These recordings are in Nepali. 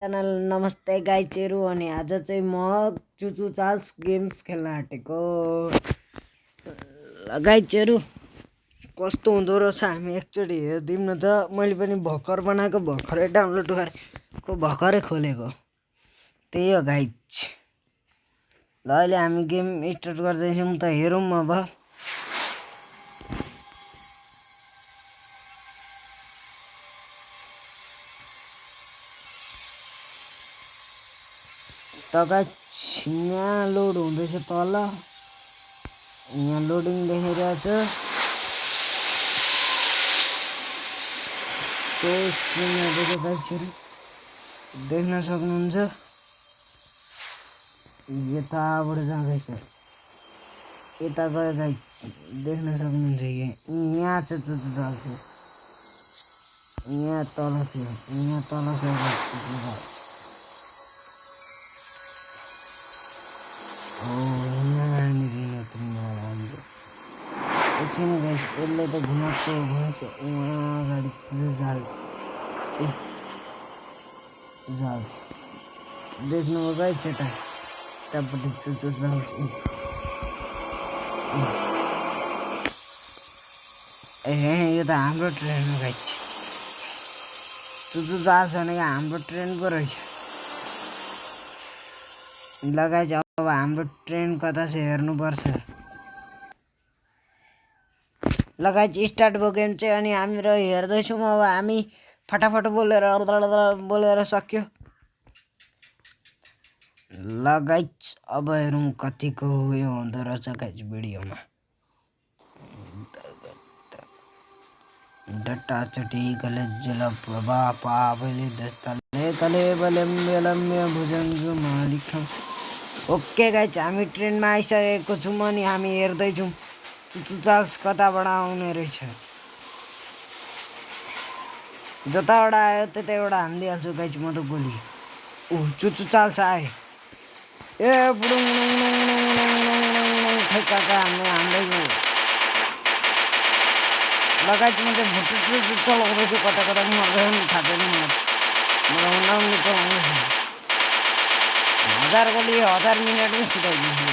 च्यानल नमस्ते गाइचेरू अनि आज चाहिँ म चुचु चार्ल्स गेम्स खेल्न आँटेको गाइचेरू कस्तो हुँदो रहेछ हामी एकचोटि हेरिदिउँ न त। मैले पनि भर्खर बनाएको, भर्खरै डाउनलोड गरेको, भर्खरै खोलेको, त्यही हो गाइज। ल अहिले हामी गेम स्टार्ट गर्दैछौँ त, हेरौँ अब। त गाइज यहाँ लोड हुँदैछ तल, यहाँ लोडिङ देखाइरहेछ। त्यो स्क्रिन हेर्दैछ गाइजहरू, देख्न सक्नुहुन्छ। यताबाट जाँदैछ, यता गयो गाइज, देख्न सक्नुहुन्छ। यहाँ छ चुचु चाल्छ, यहाँ तल थियो, यहाँ तल छ चुचु चाल्छ। यहाँनिर नत्रिनु होला हाम्रो। एकछिन गाइस, यसले त घुमाएको भएछ। उहाँ अगाडि चुचु चाल्छ, चुचु चाल्छ देख्नुभयो गाइस, यतापट्टि चुचु चाल्छ। यो त हाम्रो ट्रेन हो गाइस, चुचु चाल्छ भनेको हाम्रो ट्रेन पो रहेछ। ल गाइस, अब हाम्रो ट्रेन कता छ हेर्नुपर्छ। ल गाइस, स्टार्ट भयो गेम चाहिँ, अनि हाम्रो हेर्दैछौँ। अब हामी फटाफट बोलेर सक्यो। ल गाइस, अब हेरौँ कतिको उयो हुँदो रहेछ गाइस भिडियोमा। डट्टा चटी गले जल प्रभा पावले दस्तले कले बलम्य भुजङ्ग मालिक। ओके गाइस, हामी ट्रेनमा आइसकेको छौँ अनि हामी हेर्दैछौँ चुचु चाल्स कताबाट आउने रहेछ। जताबाट आयो त्यतैबाट हानिदिइहाल्छु गाइस म त गोली। चुचु चाल्स आए, ए बुडुङ काका हान्दै लगाइच। म चाहिँ भुटुटु चलाउँदैछु, कता मर्दैन थाहा छैन मलाई चलाउँदैछु। 1000 गोली 1000 मिनटमै सिकाइदिन्छु।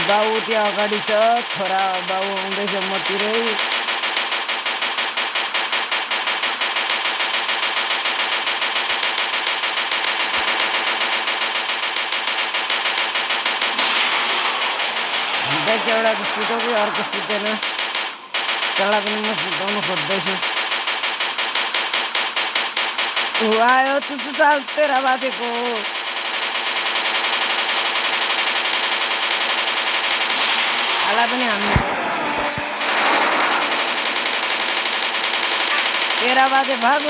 बाउ त्यहाँ अगाडि छ, छोरा बाउ आउँदैछ मतिरै। एउटा त सुत्यो कि अर्को सुतेन, त्यसलाई पनि म सुताउनु खोज्दैछु। आयो चुचु चाल तेरा बाजेको। आला पनि हामी तेरा बाजे भाग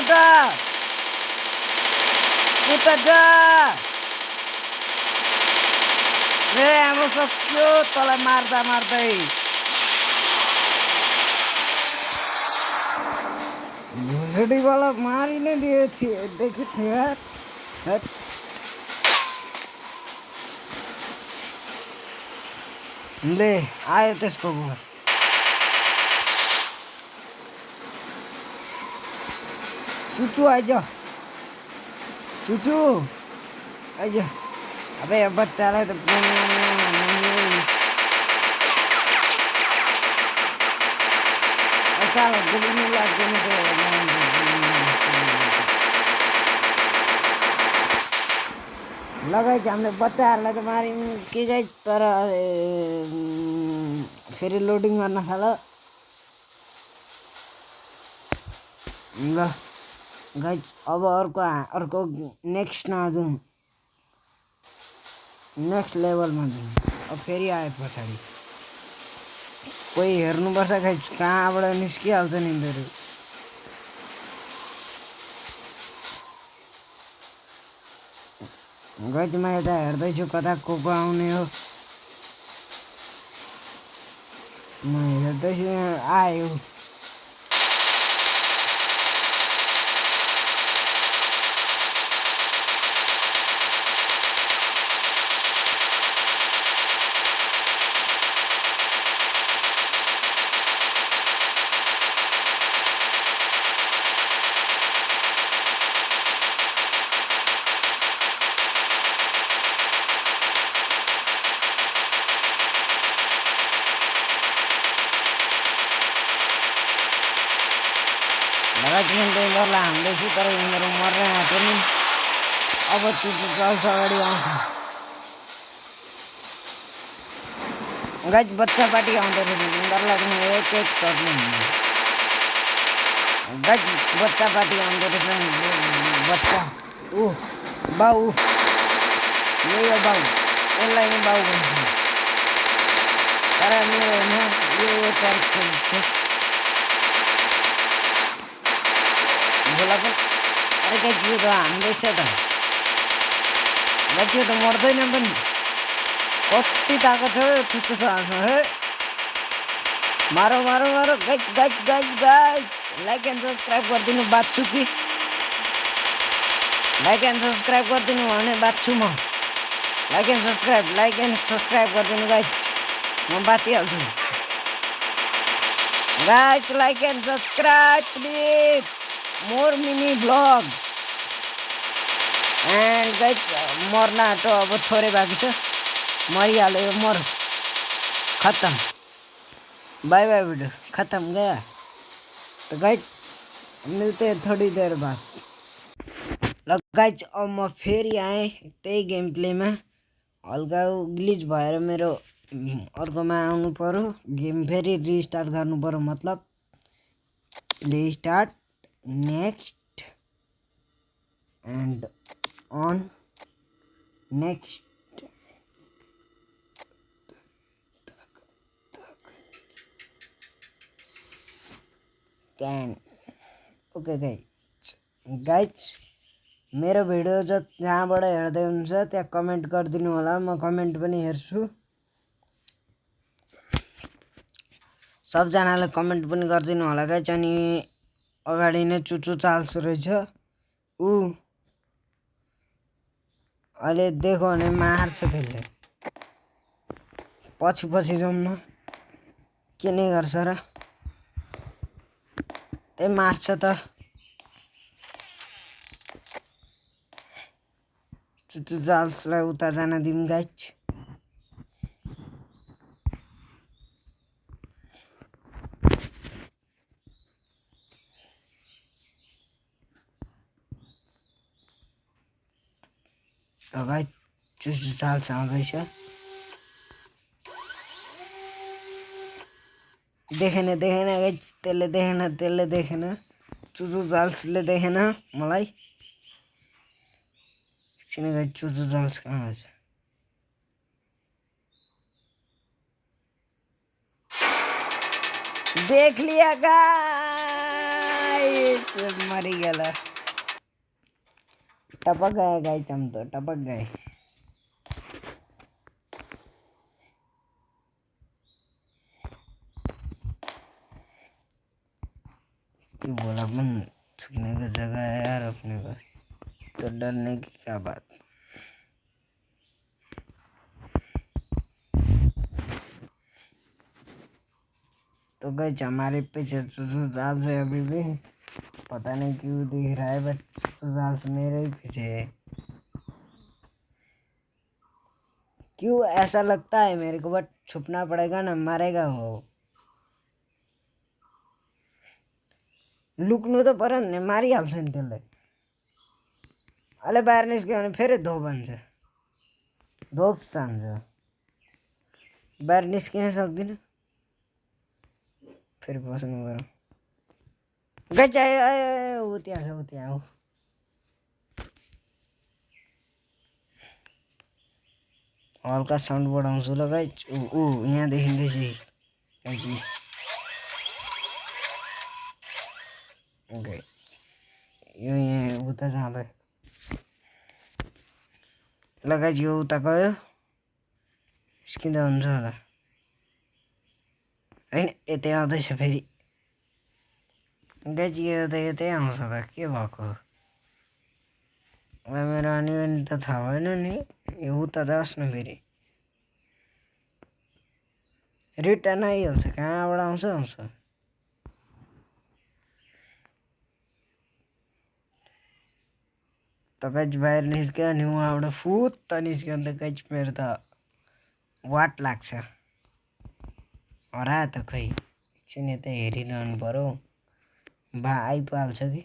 उता जा। मेरो आमा सक्यो तँलाई मार्दै। भुसडी वाला मारी नै दिए थिए, देखे थे यार। ले आयो त्यसको बस। चुचु आइज, चुचु आइज। अबे बच्चालाई त साला गोली नै लाग्दैन त। लगाइछ, हामीले बच्चाहरूलाई त मार्यौँ के गाइस, तर फेरि लोडिङ गर्न थाल। ल गाइस, अब अर्को नेक्स्टमा जाउँ, नेक्स्ट लेभलमा जाउँ। अब फेरि आयो पछाडि कोही हेर्नुपर्छ गाइस, कहाँबाट निस्किहाल्छ नि यिनीहरू। गाइस म यता हेर्दैछु कता को आउने हो। म हेर्दैछु, आयो। यिनीहरूलाई हान्दैछु तर यिनीहरू मर्न आँट्यो नि। अब चुचु चल्छ अगाडि आउँछ। गाइज बच्चा पार्टी आउँदो रहेछ यिनीहरूलाई पनि एक एक सर्ने गाइज बच्चा पार्टी आउँदो रहेछ बच्चा ऊ बाउ यही हो बाउ यसलाई नै बाउ भन्छ तर मेरो होइन यो क्यारेक्टर बोला पनि अरे गाइज यो त हान्दैछ त गाइज यो त मर्दैन पनि कति ताको छ चुच्चो छ हे मारो मारो मारो guys guys guys guys like and subscribe गरिदिनु बाँच्छु कि लाइक एन्ड सब्सक्राइब गरिदिनु भने बाँच्छु म लाइक एन्ड सब्सक्राइब गरिदिनु गाइज म बाँचिहाल्छु guys like and subscribe please more mini vlog and guys मर्न आँटो अब थोरै बाँकी छ मरिहाल्यो मर खत्म बाय बाय वीडियो खत्म गया तो गाइज मिलते हैं थोड़ी देर बाद ल गाइज अब म फेरि आएँ त्यही गेम प्लेमा हल्का ग्लिच भएर मेरो अर्कोमा आउनु पर्यो गेम फेरि रिस्टार्ट गर्नु पर्यो मतलब restart next and on next can okay guys मेरो भिडियो जहाँबाट हेर्दै हुन्छ त्यहाँ कमेन्ट गरिदिनु होला म कमेन्ट पनि हेर्छु सबजनाले कमेन्ट पनि गरिदिनु होला गाइज अनि अगाडि नै चुचु चाल्छ रहेछ ऊ अहिले देखो भने मार्छ त्यसले पछि पछि जाउँ न के नै गर्छ र त्यही मार्छ त चुचु चाल्सलाई उता जान दिउँ गाइज त गाइज चुचु चाल्स आउँदैछ देखेन गाइज त्यसले देखेन चुचु चाल्सले देखेन मलाई एकछिन गाइज चुचु चाल्स कहाँ छ देख लिया गाइस मर गया टपक गए गाइस हम तो टपक गए इसकी बोला मन छुपने का जगह है यार अपने पास तो डरने की क्या बात तो गाइस हमारे पीछे सुजाल से अभी भी पता नहीं क्यों दिख रहा है बट सुजाल से मेरे ही पीछे है क्यों ऐसा लगता है मेरे को बट छुपना पड़ेगा ना मरेगा वो लुक्नु त पर्यो नि मारिहाल्छ नि त्यसलाई अहिले बाहिर निस्क्यो भने फेरि धोप हान्छ धोप हान्छ बाहिर निस्किन सक्दिनँ फेरि बस्नु पर्यो गाइस आयो ऊ त्यहाँ हो हल्का साउन्ड बढाउँछु ल गाइस ऊ यहाँ देखिँदैछ गाइस ओके यो यहाँ उता जाँदै ल गाइस यो उता गयो निस्किँदा हुन्छ होला हैन यतै आउँदैछ फेरि गाइस यो त यतै आउँछ त के भएको मेरो अनि पनि त थाहा भएन नि यो उता जाओस् न फेरि रिटर्न आइहाल्छ कहाँबाट आउँछ त गाइस बाहिर निस्क्यो अनि उहाँबाट फुत्त निस्क्यो अन्त गाइस मेरो त वाट लाग्छ हरा त खै एकछिन यता हेरिरहनु पर्यो बा आइपुहाल्छ कि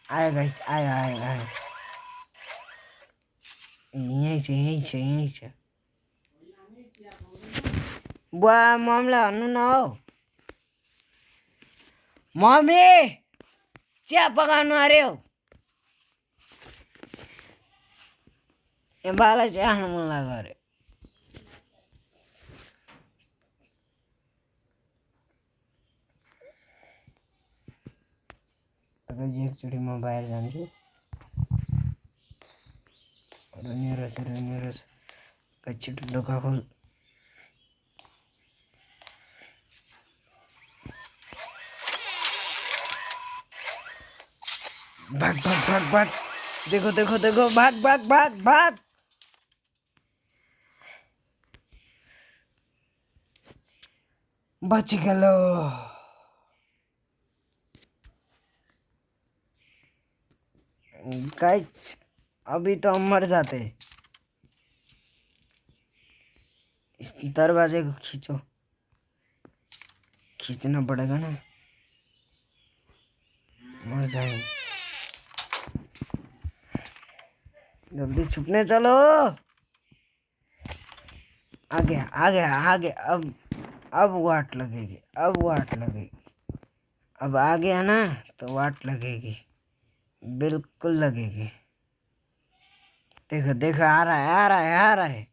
आया गाइस, आया आया आया। यहीं से बुआ मम्मीलाई भन्नु न हौ, मम्मी चिया पकाउनु अरे हौ। यहाँ बालाई चिया खानु मन लाग्यो अरे। एकचोटि म बाहिर जान्छु। रनिरस छिटो ढोका खोल। भाग भाग भाग भाग, देखो देखो देखो, भाग भाग भाग भाग। बच गलो। गाइस अभी तो हम मर जाते। इस दरवाजे को खींचो, खींचना पड़ेगा ना, मर जाएंगे। जल्दी छुपने चलो। आगे आगे आगे। अब वाट लगेगी, अब वाट लगेगी। अब आ गया ना तो वाट लगेगी, बिल्कुल लगेगी। देखो देखो, आ रहा है आ रहा है आ रहा है।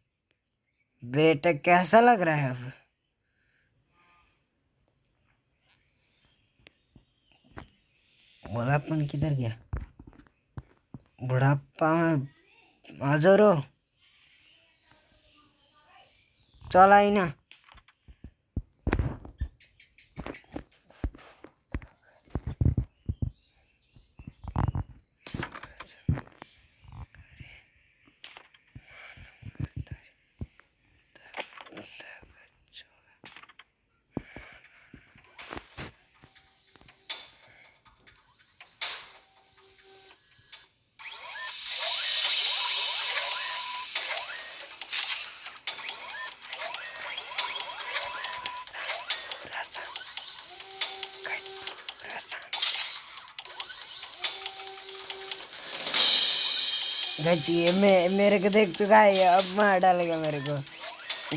बेटा कैसा लग रहा है अब? बुढ़ापन किधर गया? बुढ़ापा में हाजिर हो, चल आई ना। गाजी ये मेरे को देख चुका है, ये अब मार डालेगा मेरे को।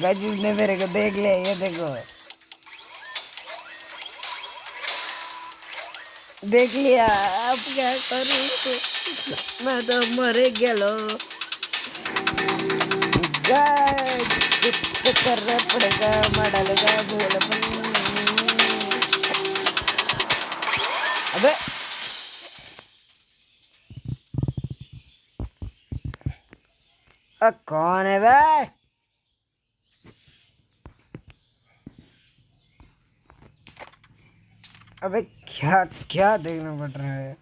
गाजी इसने मेरे को देख लिया, ये देखो देख लिया। अब क्या करूं, मैं तो मर गेलो। कुछ तो करना पड़ेगा, मार डालेगा भोलापन। अबे कौन है बे? अबे क्या क्या देखना पड़ रहा है?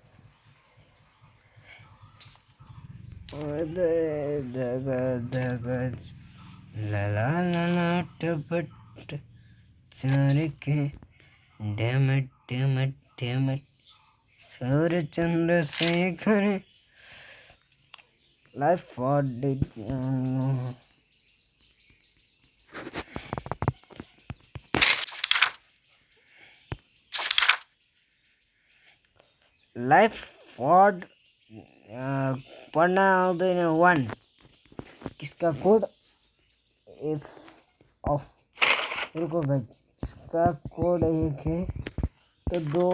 ला ला ला ला टपट चार के डमट डमट डमट सौर Chandra Shekhar life for life फॉर्ड पढ़ना आउँदैन 1 किसका कोड इफ ऑफ। रुको भाई, इसका कोड 1 है तो 2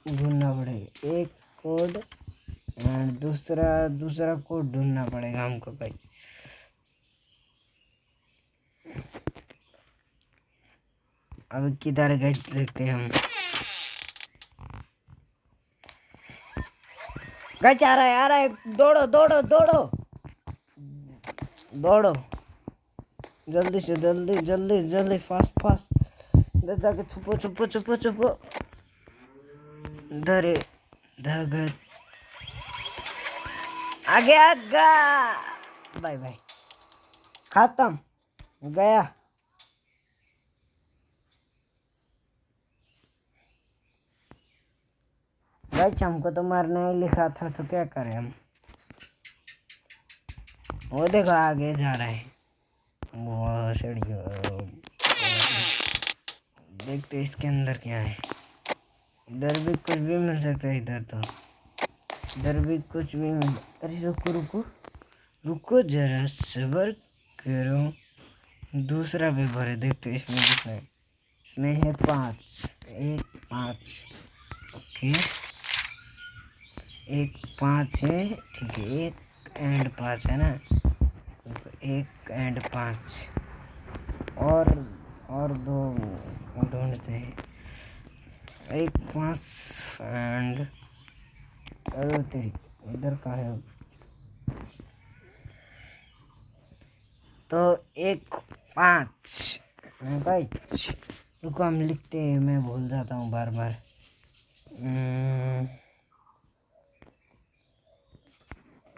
ढूंढना पड़ेगा। एक कोड एंड दूसरा कोड ढूंढना पड़ेगा हमको भाई। अब किधर गए देखते हैं हम। गच आ रहा है, दौड़ो दौड़ो दौड़ो दौड़ो, जल्दी से जल्दी जल्दी जल्दी, फास्ट फास्ट। इधर जाके छुपो छुपो छुपो छुपो। धरे धगत आगे आगा। बाय बाय, खत्म, गया। गाइस हमको तो मारने ही लिखा था, तो क्या करें हम। वो देखो आगे जा रहा है वो सीढ़ी। देखते इसके अंदर क्या है। इधर भी कुछ भी मिल सकता है इधर तो। इधर भी कुछ भी मिल। अरे रुको रुको रुको जरा सब्र करो। दूसरा पेपर है, देखते इसमें कितना है। इसमें है 5, 1 5। ओके 1 5 है, ठीक है। 1 एंड 5 है ना, 1 एंड 5 और 2 ढूंढते हैं। 1 5 एंड, अरे तेरी इधर का है। तो 1 5 गाइस, रुको हम लिखते हैं, मैं भूल जाता हूँ बार बार।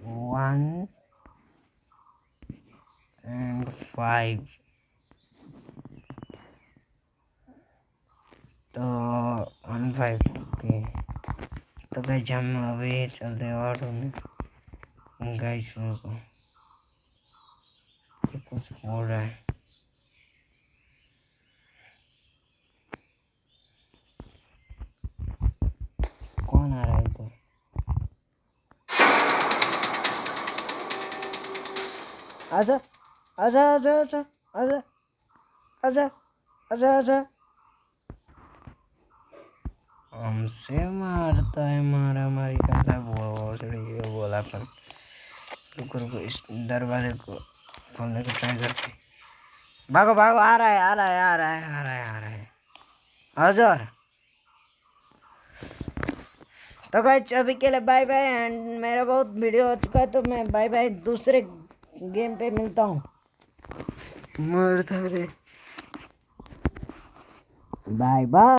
1 एंड 5, तो 1 5। ओके तो गाइस हम अभी चलते हैं और ढूंढने। गाइस रुको, ये कुछ हो रहा है। कौन आ रहा है इधर? आजा आजा आजा आजा आजा आजा आजा आजा। हमसे मारता है, मारा मारी करता है, वो बोलापन। रुको रुको, इस दरवाजे को खोलने को ट्राई करते। भागो भागो, आ रहा है आ रहा है आ रहा है आ रहा है आ रहा है। हजार। तो गाइस अभी के लिए बाय बाय। एंड मेरा बहुत वीडियो हो चुका है, तो मैं बाय बाय, दूसरे गेम पे मिलता हूँ। मरता रे, बाय बाय।